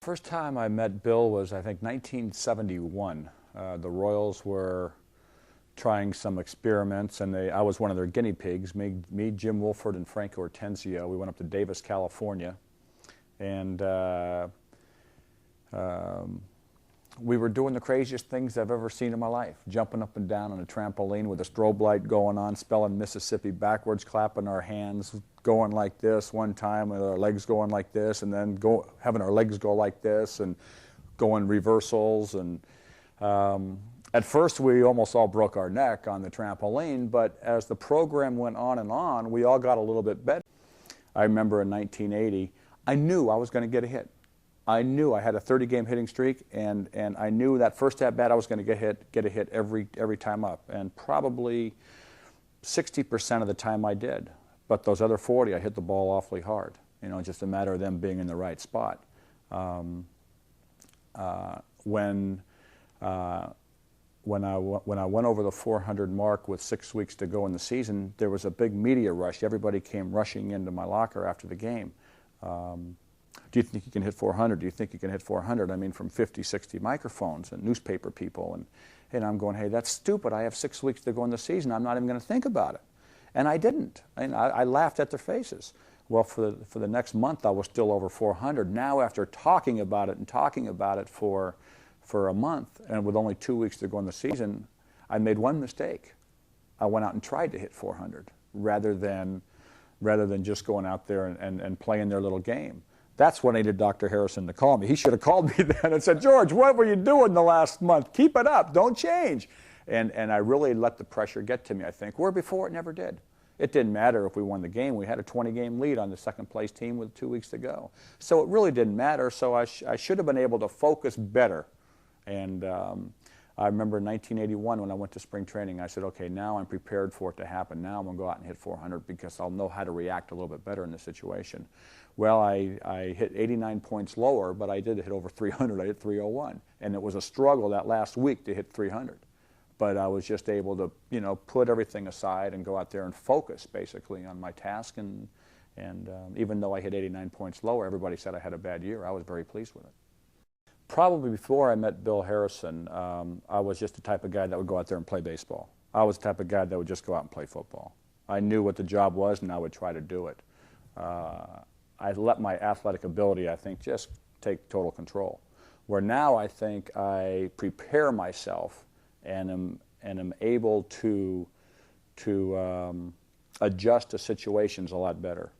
First time I met Bill was, I think, 1971. The Royals were trying some experiments, and I was one of their guinea pigs. Me, Jim Woolford, and Frank Hortensio. We went up to Davis, California, and we were doing the craziest things I've ever seen in my life. Jumping up and down on a trampoline with a strobe light going on, spelling Mississippi backwards, clapping our hands, going like this one time with our legs going like this, and then having our legs go like this, and going reversals. And at first we almost all broke our neck on the trampoline, but as the program went on, we all got a little bit better. I remember in 1980, I knew I was going to get a hit. I knew I had a 30-game hitting streak, and I knew that first at bat I was going to get a hit every time up, and probably 60% of the time I did. But those other 40, I hit the ball awfully hard. You know, just a matter of them being in the right spot. When I went over the 400 mark with 6 weeks to go in the season, there was a big media rush. Everybody came rushing into my locker after the game. Do you think you can hit 400? Do you think you can hit 400? I mean, from 50, 60 microphones and newspaper people. And I'm going, hey, that's stupid. I have 6 weeks to go in the season. I'm not even going to think about it. And I didn't. I laughed at their faces. Well, for the next month, I was still over 400. Now, after talking about it for a month, and with only 2 weeks to go in the season, I made one mistake. I went out and tried to hit 400 rather than just going out there and playing their little game. That's when I needed Dr. Harrison to call me. He should have called me then and said, George, what were you doing the last month? Keep it up. Don't change. And I really let the pressure get to me, I think, where before it never did. It didn't matter if we won the game. We had a 20-game lead on the second-place team with 2 weeks to go. So it really didn't matter. So I should have been able to focus better. And I remember in 1981 when I went to spring training, I said, okay, now I'm prepared for it to happen. Now I'm going to go out and hit 400 because I'll know how to react a little bit better in this situation. Well, I hit 89 points lower, but I did hit over 300. I hit 301. And it was a struggle that last week to hit 300. But I was just able to, you know, put everything aside and go out there and focus basically on my task. And even though I hit 89 points lower, everybody said I had a bad year. I was very pleased with it. Probably before I met Bill Harrison, I was just the type of guy that would go out there and play baseball. I was the type of guy that would just go out and play football. I knew what the job was, and I would try to do it. I let my athletic ability, I think, just take total control. Where now I think I prepare myself and am able to adjust to situations a lot better.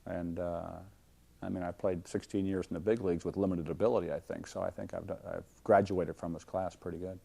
And I mean, I played 16 years in the big leagues with limited ability, I think, so I think I've graduated from this class pretty good.